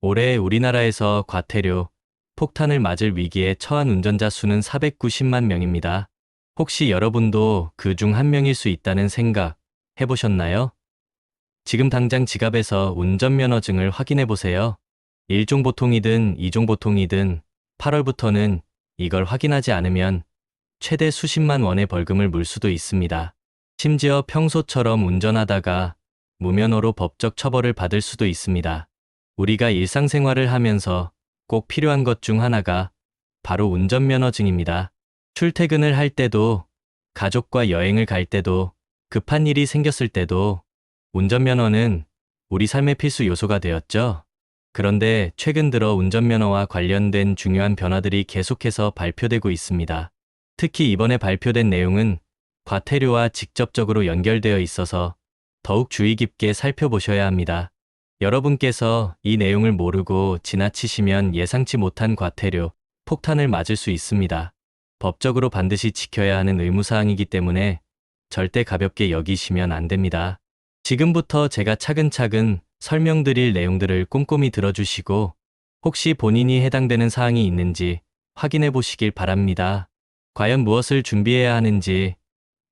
올해 우리나라에서 과태료, 폭탄을 맞을 위기에 처한 운전자 수는 490만 명입니다. 혹시 여러분도 그 중 한 명일 수 있다는 생각 해보셨나요? 지금 당장 지갑에서 운전면허증을 확인해 보세요. 1종 보통이든 2종 보통이든 8월부터는 이걸 확인하지 않으면 최대 수십만 원의 벌금을 물 수도 있습니다. 심지어 평소처럼 운전하다가 무면허로 법적 처벌을 받을 수도 있습니다. 우리가 일상생활을 하면서 꼭 필요한 것 중 하나가 바로 운전면허증입니다. 출퇴근을 할 때도, 가족과 여행을 갈 때도, 급한 일이 생겼을 때도 운전면허는 우리 삶의 필수 요소가 되었죠. 그런데 최근 들어 운전면허와 관련된 중요한 변화들이 계속해서 발표되고 있습니다. 특히 이번에 발표된 내용은 과태료와 직접적으로 연결되어 있어서 더욱 주의 깊게 살펴보셔야 합니다. 여러분께서 이 내용을 모르고 지나치시면 예상치 못한 과태료, 폭탄을 맞을 수 있습니다. 법적으로 반드시 지켜야 하는 의무사항이기 때문에 절대 가볍게 여기시면 안 됩니다. 지금부터 제가 차근차근 설명드릴 내용들을 꼼꼼히 들어주시고 혹시 본인이 해당되는 사항이 있는지 확인해 보시길 바랍니다. 과연 무엇을 준비해야 하는지,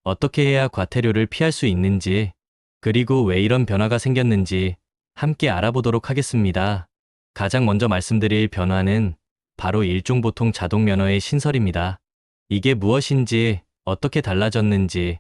어떻게 해야 과태료를 피할 수 있는지, 그리고 왜 이런 변화가 생겼는지 함께 알아보도록 하겠습니다. 가장 먼저 말씀드릴 변화는 바로 일종 보통 자동 면허의 신설입니다. 이게 무엇인지, 어떻게 달라졌는지,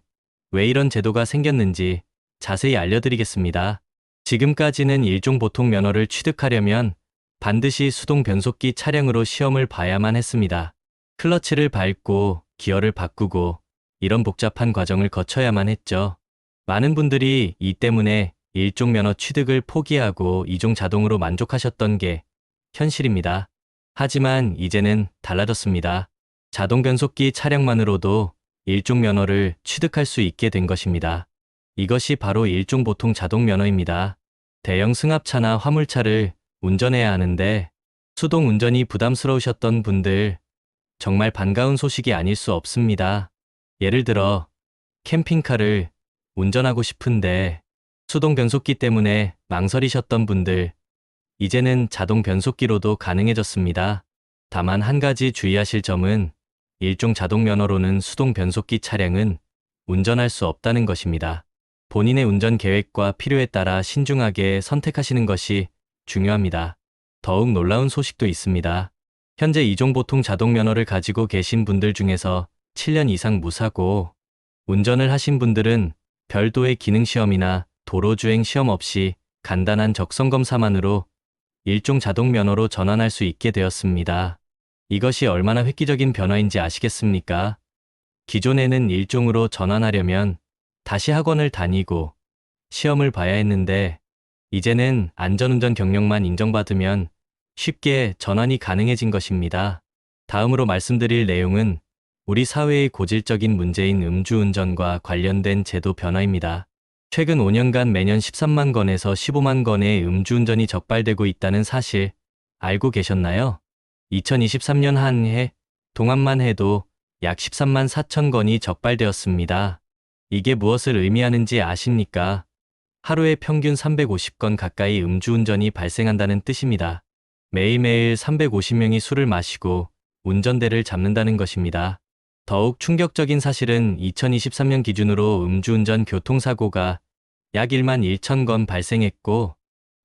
왜 이런 제도가 생겼는지 자세히 알려드리겠습니다. 지금까지는 일종 보통 면허를 취득하려면 반드시 수동 변속기 차량으로 시험을 봐야만 했습니다. 클러치를 밟고 기어를 바꾸고 이런 복잡한 과정을 거쳐야만 했죠. 많은 분들이 이 때문에 일종 면허 취득을 포기하고 이종 자동으로 만족하셨던 게 현실입니다. 하지만 이제는 달라졌습니다. 자동 변속기 차량만으로도 일종 면허를 취득할 수 있게 된 것입니다. 이것이 바로 일종 보통 자동 면허입니다. 대형 승합차나 화물차를 운전해야 하는데 수동 운전이 부담스러우셨던 분들, 정말 반가운 소식이 아닐 수 없습니다. 예를 들어 캠핑카를 운전하고 싶은데 수동 변속기 때문에 망설이셨던 분들, 이제는 자동 변속기로도 가능해졌습니다. 다만 한 가지 주의하실 점은 일종 자동 면허로는 수동 변속기 차량은 운전할 수 없다는 것입니다. 본인의 운전 계획과 필요에 따라 신중하게 선택하시는 것이 중요합니다. 더욱 놀라운 소식도 있습니다. 현재 이종 보통 자동 면허를 가지고 계신 분들 중에서 7년 이상 무사고 운전을 하신 분들은 별도의 기능시험이나 도로주행 시험 없이 간단한 적성검사만으로 일종 자동 면허로 전환할 수 있게 되었습니다. 이것이 얼마나 획기적인 변화인지 아시겠습니까? 기존에는 일종으로 전환하려면 다시 학원을 다니고 시험을 봐야 했는데 이제는 안전운전 경력만 인정받으면 쉽게 전환이 가능해진 것입니다. 다음으로 말씀드릴 내용은 우리 사회의 고질적인 문제인 음주운전과 관련된 제도 변화입니다. 최근 5년간 매년 13만 건에서 15만 건의 음주운전이 적발되고 있다는 사실 알고 계셨나요? 2023년 한 해 동안만 해도 약 13만 4천 건이 적발되었습니다. 이게 무엇을 의미하는지 아십니까? 하루에 평균 350건 가까이 음주운전이 발생한다는 뜻입니다. 매일매일 350명이 술을 마시고 운전대를 잡는다는 것입니다. 더욱 충격적인 사실은 2023년 기준으로 음주운전 교통사고가 약 1만 1천 건 발생했고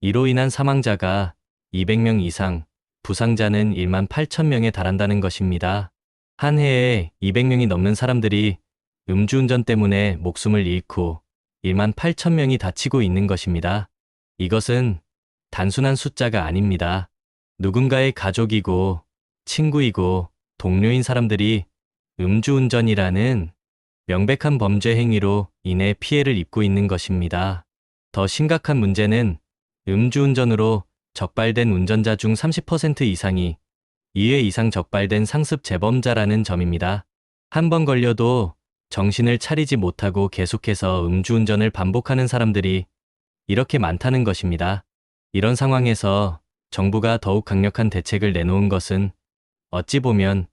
이로 인한 사망자가 200명 이상, 부상자는 1만 8천 명에 달한다는 것입니다. 한 해에 200명이 넘는 사람들이 음주운전 때문에 목숨을 잃고 1만 8천 명이 다치고 있는 것입니다. 이것은 단순한 숫자가 아닙니다. 누군가의 가족이고 친구이고 동료인 사람들이 음주운전이라는 명백한 범죄 행위로 인해 피해를 입고 있는 것입니다. 더 심각한 문제는 음주운전으로 적발된 운전자 중 30% 이상이 2회 이상 적발된 상습 재범자라는 점입니다. 한 번 걸려도 정신을 차리지 못하고 계속해서 음주운전을 반복하는 사람들이 이렇게 많다는 것입니다. 이런 상황에서 정부가 더욱 강력한 대책을 내놓은 것은 어찌 보면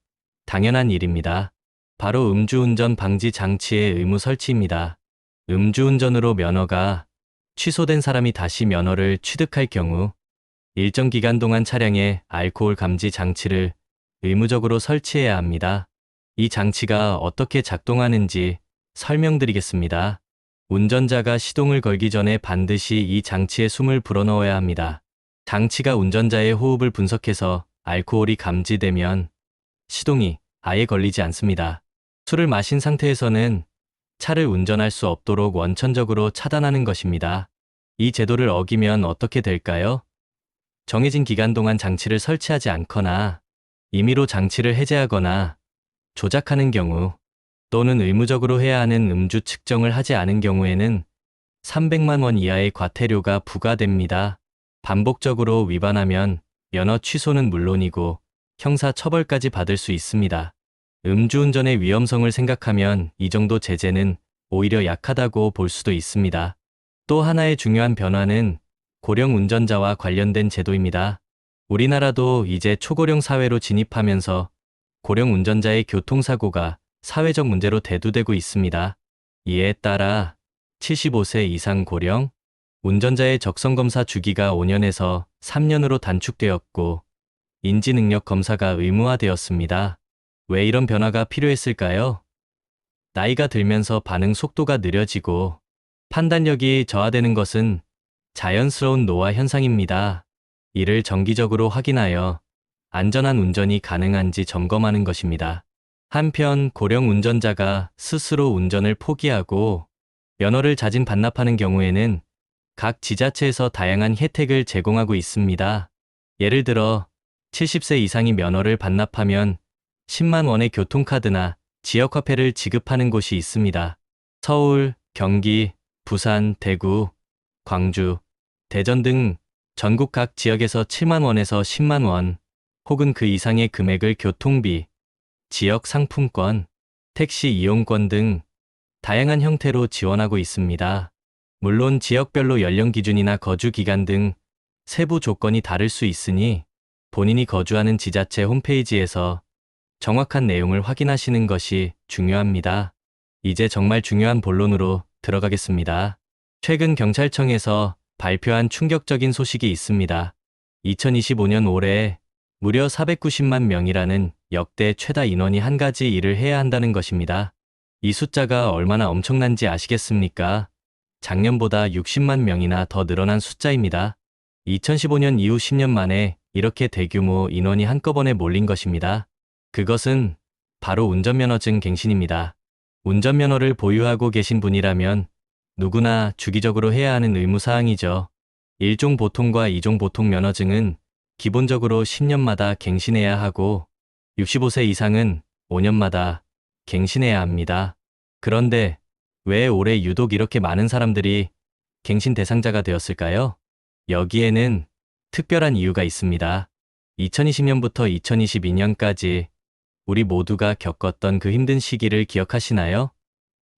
당연한 일입니다. 바로 음주운전 방지 장치의 의무 설치입니다. 음주운전으로 면허가 취소된 사람이 다시 면허를 취득할 경우 일정 기간 동안 차량에 알코올 감지 장치를 의무적으로 설치해야 합니다. 이 장치가 어떻게 작동하는지 설명드리겠습니다. 운전자가 시동을 걸기 전에 반드시 이 장치에 숨을 불어넣어야 합니다. 장치가 운전자의 호흡을 분석해서 알코올이 감지되면 시동이 아예 걸리지 않습니다. 술을 마신 상태에서는 차를 운전할 수 없도록 원천적으로 차단하는 것입니다. 이 제도를 어기면 어떻게 될까요? 정해진 기간 동안 장치를 설치하지 않거나 임의로 장치를 해제하거나 조작하는 경우 또는 의무적으로 해야 하는 음주 측정을 하지 않은 경우에는 300만 원 이하의 과태료가 부과됩니다. 반복적으로 위반하면 면허 취소는 물론이고 형사 처벌까지 받을 수 있습니다. 음주운전의 위험성을 생각하면 이 정도 제재는 오히려 약하다고 볼 수도 있습니다. 또 하나의 중요한 변화는 고령 운전자와 관련된 제도입니다. 우리나라도 이제 초고령 사회로 진입하면서 고령 운전자의 교통사고가 사회적 문제로 대두되고 있습니다. 이에 따라 75세 이상 고령 운전자의 적성검사 주기가 5년에서 3년으로 단축되었고 인지능력 검사가 의무화되었습니다. 왜 이런 변화가 필요했을까요? 나이가 들면서 반응 속도가 느려지고 판단력이 저하되는 것은 자연스러운 노화 현상입니다. 이를 정기적으로 확인하여 안전한 운전이 가능한지 점검하는 것입니다. 한편 고령 운전자가 스스로 운전을 포기하고 면허를 자진 반납하는 경우에는 각 지자체에서 다양한 혜택을 제공하고 있습니다. 예를 들어 70세 이상이 면허를 반납하면 10만 원의 교통카드나 지역화폐를 지급하는 곳이 있습니다. 서울, 경기, 부산, 대구, 광주, 대전 등 전국 각 지역에서 7만 원에서 10만 원 혹은 그 이상의 금액을 교통비, 지역 상품권, 택시 이용권 등 다양한 형태로 지원하고 있습니다. 물론 지역별로 연령 기준이나 거주 기간 등 세부 조건이 다를 수 있으니 본인이 거주하는 지자체 홈페이지에서 정확한 내용을 확인하시는 것이 중요합니다. 이제 정말 중요한 본론으로 들어가겠습니다. 최근 경찰청에서 발표한 충격적인 소식이 있습니다. 2025년 올해 무려 490만 명이라는 역대 최다 인원이 한 가지 일을 해야 한다는 것입니다. 이 숫자가 얼마나 엄청난지 아시겠습니까? 작년보다 60만 명이나 더 늘어난 숫자입니다. 2015년 이후 10년 만에 이렇게 대규모 인원이 한꺼번에 몰린 것입니다. 그것은 바로 운전면허증 갱신입니다. 운전면허를 보유하고 계신 분이라면 누구나 주기적으로 해야 하는 의무사항이죠. 1종 보통과 2종 보통 면허증은 기본적으로 10년마다 갱신해야 하고 65세 이상은 5년마다 갱신해야 합니다. 그런데 왜 올해 유독 이렇게 많은 사람들이 갱신 대상자가 되었을까요? 여기에는 특별한 이유가 있습니다. 2020년부터 2022년까지 우리 모두가 겪었던 그 힘든 시기를 기억하시나요?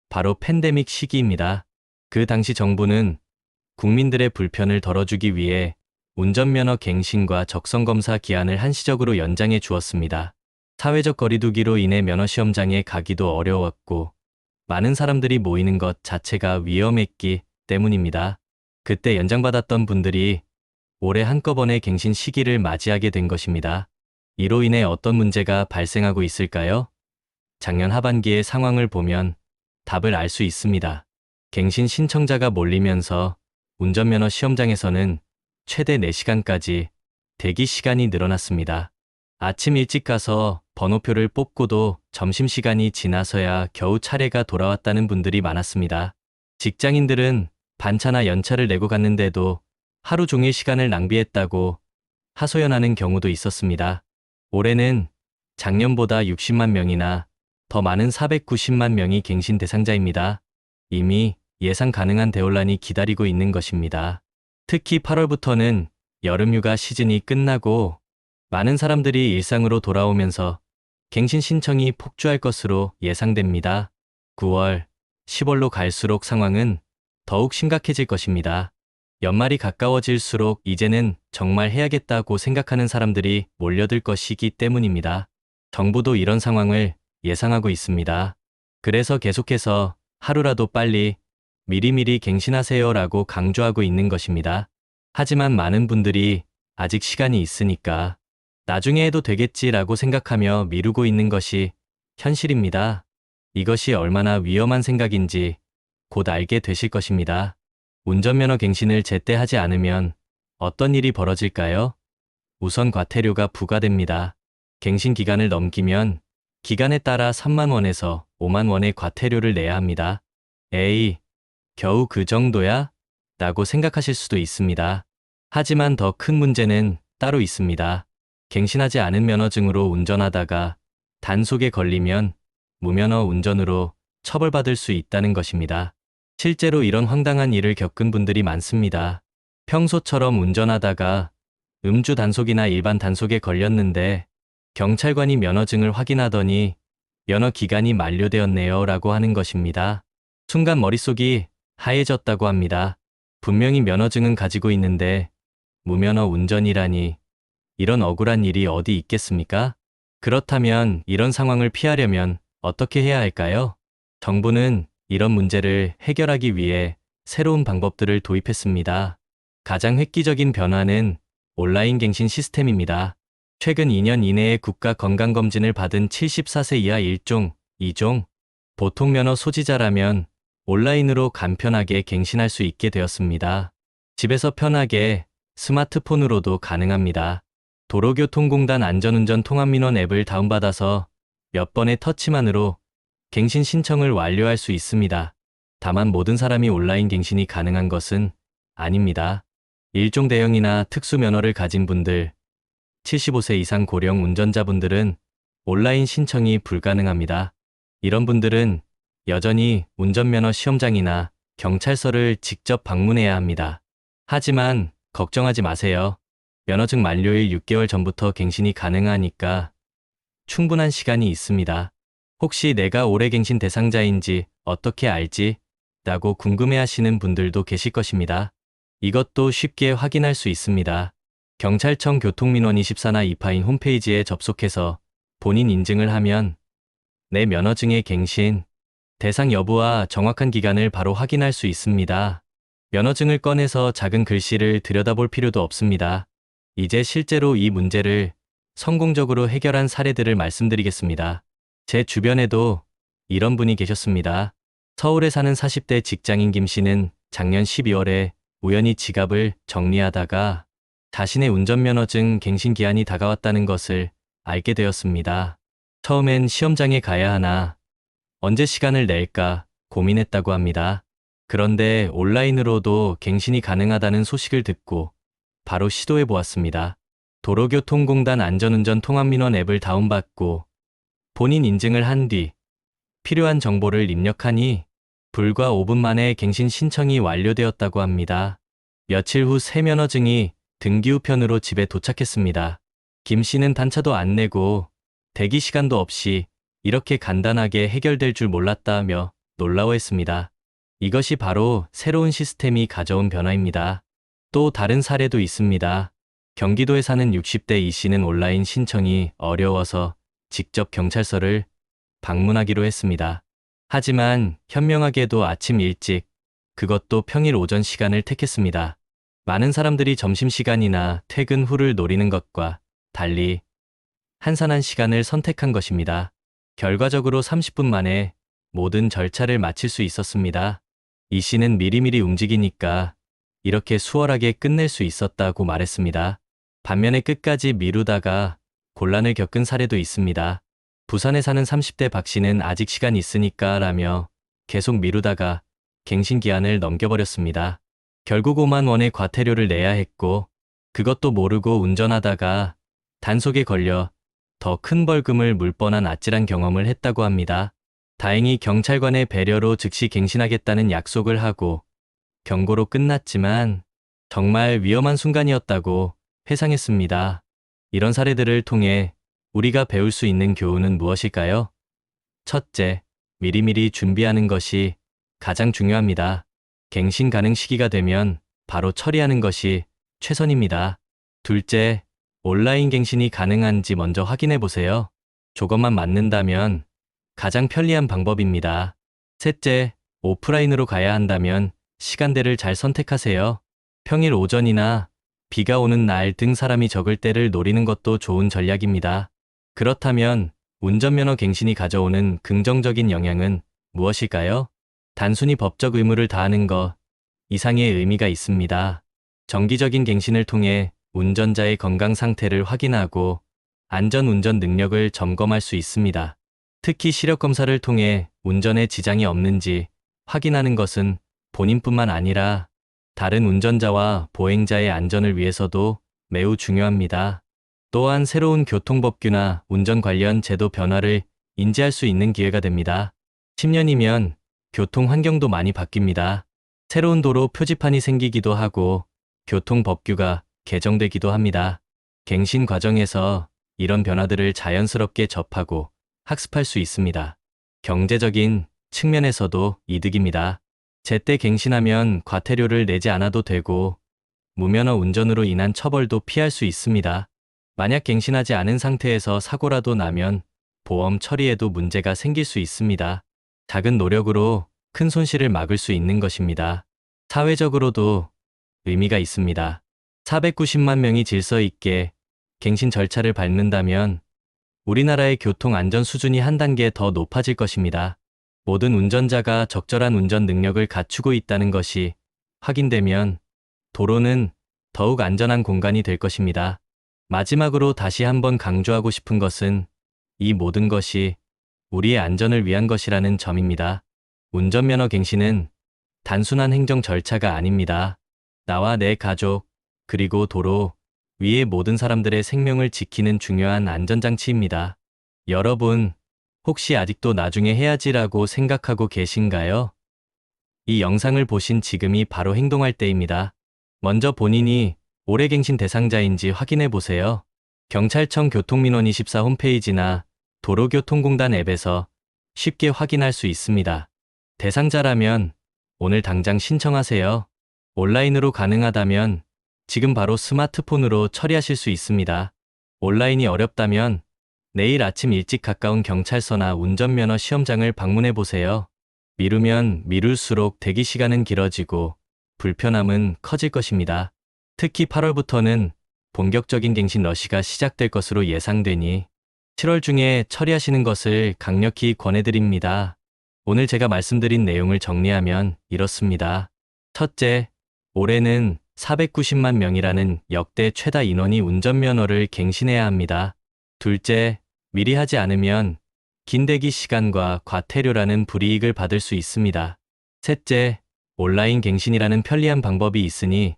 바로 팬데믹 시기입니다. 그 당시 정부는 국민들의 불편을 덜어주기 위해 운전면허 갱신과 적성검사 기한을 한시적으로 연장해 주었습니다. 사회적 거리두기로 인해 면허시험장에 가기도 어려웠고 많은 사람들이 모이는 것 자체가 위험했기 때문입니다. 그때 연장받았던 분들이 올해 한꺼번에 갱신 시기를 맞이하게 된 것입니다. 이로 인해 어떤 문제가 발생하고 있을까요? 작년 하반기의 상황을 보면 답을 알 수 있습니다. 갱신 신청자가 몰리면서 운전면허 시험장에서는 최대 4시간까지 대기 시간이 늘어났습니다. 아침 일찍 가서 번호표를 뽑고도 점심시간이 지나서야 겨우 차례가 돌아왔다는 분들이 많았습니다. 직장인들은 반차나 연차를 내고 갔는데도 하루 종일 시간을 낭비했다고 하소연하는 경우도 있었습니다. 올해는 작년보다 60만 명이나 더 많은 490만 명이 갱신 대상자입니다. 이미 예상 가능한 대혼란이 기다리고 있는 것입니다. 특히 8월부터는 여름휴가 시즌이 끝나고 많은 사람들이 일상으로 돌아오면서 갱신 신청이 폭주할 것으로 예상됩니다. 9월, 10월로 갈수록 상황은 더욱 심각해질 것입니다. 연말이 가까워질수록 이제는 정말 해야겠다고 생각하는 사람들이 몰려들 것이기 때문입니다. 정부도 이런 상황을 예상하고 있습니다. 그래서 계속해서 하루라도 빨리 미리미리 갱신하세요라고 강조하고 있는 것입니다. 하지만 많은 분들이 아직 시간이 있으니까 나중에 해도 되겠지라고 생각하며 미루고 있는 것이 현실입니다. 이것이 얼마나 위험한 생각인지 곧 알게 되실 것입니다. 운전면허 갱신을 제때 하지 않으면 어떤 일이 벌어질까요? 우선 과태료가 부과됩니다. 갱신 기간을 넘기면 기간에 따라 3만 원에서 5만 원의 과태료를 내야 합니다. 에이, 겨우 그 정도야? 라고 생각하실 수도 있습니다. 하지만 더 큰 문제는 따로 있습니다. 갱신하지 않은 면허증으로 운전하다가 단속에 걸리면 무면허 운전으로 처벌받을 수 있다는 것입니다. 실제로 이런 황당한 일을 겪은 분들이 많습니다. 평소처럼 운전하다가 음주 단속이나 일반 단속에 걸렸는데 경찰관이 면허증을 확인하더니 면허 기간이 만료되었네요 라고 하는 것입니다. 순간 머릿속이 하얘졌다고 합니다. 분명히 면허증은 가지고 있는데 무면허 운전이라니 이런 억울한 일이 어디 있겠습니까? 그렇다면 이런 상황을 피하려면 어떻게 해야 할까요? 정부는 이런 문제를 해결하기 위해 새로운 방법들을 도입했습니다. 가장 획기적인 변화는 온라인 갱신 시스템입니다. 최근 2년 이내에 국가 건강검진을 받은 74세 이하 1종, 2종, 보통 면허 소지자라면 온라인으로 간편하게 갱신할 수 있게 되었습니다. 집에서 편하게 스마트폰으로도 가능합니다. 도로교통공단 안전운전 통합민원 앱을 다운받아서 몇 번의 터치만으로 갱신 신청을 완료할 수 있습니다. 다만 모든 사람이 온라인 갱신이 가능한 것은 아닙니다. 일종 대형이나 특수 면허를 가진 분들, 75세 이상 고령 운전자분들은 온라인 신청이 불가능합니다. 이런 분들은 여전히 운전면허 시험장이나 경찰서를 직접 방문해야 합니다. 하지만 걱정하지 마세요. 면허증 만료일 6개월 전부터 갱신이 가능하니까 충분한 시간이 있습니다. 혹시 내가 올해 갱신 대상자인지 어떻게 알지? 라고 궁금해하시는 분들도 계실 것입니다. 이것도 쉽게 확인할 수 있습니다. 경찰청 교통민원24나 이파인 홈페이지에 접속해서 본인 인증을 하면 내 면허증의 갱신 대상 여부와 정확한 기간을 바로 확인할 수 있습니다. 면허증을 꺼내서 작은 글씨를 들여다볼 필요도 없습니다. 이제 실제로 이 문제를 성공적으로 해결한 사례들을 말씀드리겠습니다. 제 주변에도 이런 분이 계셨습니다. 서울에 사는 40대 직장인 김 씨는 작년 12월에 우연히 지갑을 정리하다가 자신의 운전면허증 갱신 기한이 다가왔다는 것을 알게 되었습니다. 처음엔 시험장에 가야 하나, 언제 시간을 낼까 고민했다고 합니다. 그런데 온라인으로도 갱신이 가능하다는 소식을 듣고 바로 시도해 보았습니다. 도로교통공단 안전운전 통합민원 앱을 다운받고 본인 인증을 한 뒤 필요한 정보를 입력하니 불과 5분 만에 갱신 신청이 완료되었다고 합니다. 며칠 후 새 면허증이 등기 우편으로 집에 도착했습니다. 김 씨는 단차도 안 내고 대기 시간도 없이 이렇게 간단하게 해결될 줄 몰랐다며 놀라워했습니다. 이것이 바로 새로운 시스템이 가져온 변화입니다. 또 다른 사례도 있습니다. 경기도에 사는 60대 이 씨는 온라인 신청이 어려워서 직접 경찰서를 방문하기로 했습니다. 하지만 현명하게도 아침 일찍, 그것도 평일 오전 시간을 택했습니다. 많은 사람들이 점심시간이나 퇴근 후를 노리는 것과 달리 한산한 시간을 선택한 것입니다. 결과적으로 30분 만에 모든 절차를 마칠 수 있었습니다. 이 씨는 미리미리 움직이니까 이렇게 수월하게 끝낼 수 있었다고 말했습니다. 반면에 끝까지 미루다가 곤란을 겪은 사례도 있습니다. 부산에 사는 30대 박 씨는 아직 시간 있으니까 라며 계속 미루다가 갱신 기한을 넘겨버렸습니다. 결국 5만 원의 과태료를 내야 했고 그것도 모르고 운전하다가 단속에 걸려 더 큰 벌금을 물 뻔한 아찔한 경험을 했다고 합니다. 다행히 경찰관의 배려로 즉시 갱신하겠다는 약속을 하고 경고로 끝났지만 정말 위험한 순간이었다고 회상했습니다. 이런 사례들을 통해 우리가 배울 수 있는 교훈은 무엇일까요? 첫째, 미리미리 준비하는 것이 가장 중요합니다. 갱신 가능 시기가 되면 바로 처리하는 것이 최선입니다. 둘째, 온라인 갱신이 가능한지 먼저 확인해 보세요. 조건만 맞는다면 가장 편리한 방법입니다. 셋째, 오프라인으로 가야 한다면 시간대를 잘 선택하세요. 평일 오전이나 비가 오는 날 등 사람이 적을 때를 노리는 것도 좋은 전략입니다. 그렇다면 운전면허 갱신이 가져오는 긍정적인 영향은 무엇일까요? 단순히 법적 의무를 다하는 것 이상의 의미가 있습니다. 정기적인 갱신을 통해 운전자의 건강 상태를 확인하고 안전 운전 능력을 점검할 수 있습니다. 특히 시력 검사를 통해 운전에 지장이 없는지 확인하는 것은 본인뿐만 아니라 다른 운전자와 보행자의 안전을 위해서도 매우 중요합니다. 또한 새로운 교통법규나 운전 관련 제도 변화를 인지할 수 있는 기회가 됩니다. 10년이면 교통 환경도 많이 바뀝니다. 새로운 도로 표지판이 생기기도 하고 교통법규가 개정되기도 합니다. 갱신 과정에서 이런 변화들을 자연스럽게 접하고 학습할 수 있습니다. 경제적인 측면에서도 이득입니다. 제때 갱신하면 과태료를 내지 않아도 되고 무면허 운전으로 인한 처벌도 피할 수 있습니다. 만약 갱신하지 않은 상태에서 사고라도 나면 보험 처리에도 문제가 생길 수 있습니다. 작은 노력으로 큰 손실을 막을 수 있는 것입니다. 사회적으로도 의미가 있습니다. 490만 명이 질서 있게 갱신 절차를 밟는다면 우리나라의 교통 안전 수준이 한 단계 더 높아질 것입니다. 모든 운전자가 적절한 운전 능력을 갖추고 있다는 것이 확인되면 도로는 더욱 안전한 공간이 될 것입니다. 마지막으로 다시 한번 강조하고 싶은 것은 이 모든 것이 우리의 안전을 위한 것이라는 점입니다. 운전면허 갱신은 단순한 행정 절차가 아닙니다. 나와 내 가족, 그리고 도로 위의 모든 사람들의 생명을 지키는 중요한 안전장치입니다. 여러분, 혹시 아직도 나중에 해야지라고 생각하고 계신가요? 이 영상을 보신 지금이 바로 행동할 때입니다. 먼저 본인이 올해 갱신 대상자인지 확인해 보세요. 경찰청 교통민원24 홈페이지나 도로교통공단 앱에서 쉽게 확인할 수 있습니다. 대상자라면 오늘 당장 신청하세요. 온라인으로 가능하다면 지금 바로 스마트폰으로 처리하실 수 있습니다. 온라인이 어렵다면 내일 아침 일찍 가까운 경찰서나 운전면허 시험장을 방문해 보세요. 미루면 미룰수록 대기 시간은 길어지고 불편함은 커질 것입니다. 특히 8월부터는 본격적인 갱신 러시가 시작될 것으로 예상되니 7월 중에 처리하시는 것을 강력히 권해드립니다. 오늘 제가 말씀드린 내용을 정리하면 이렇습니다. 첫째, 올해는 490만 명이라는 역대 최다 인원이 운전면허를 갱신해야 합니다. 둘째, 미리 하지 않으면 긴 대기 시간과 과태료라는 불이익을 받을 수 있습니다. 셋째, 온라인 갱신이라는 편리한 방법이 있으니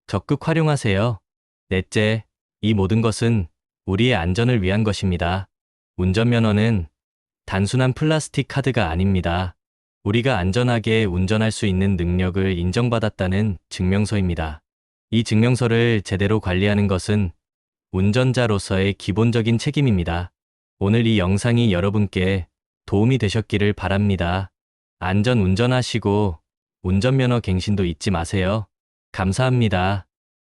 적극 활용하세요. 넷째, 이 모든 것은 우리의 안전을 위한 것입니다. 운전면허는 단순한 플라스틱 카드가 아닙니다. 우리가 안전하게 운전할 수 있는 능력을 인정받았다는 증명서입니다. 이 증명서를 제대로 관리하는 것은 운전자로서의 기본적인 책임입니다. 오늘 이 영상이 여러분께 도움이 되셨기를 바랍니다. 안전 운전하시고 운전면허 갱신도 잊지 마세요. 감사합니다.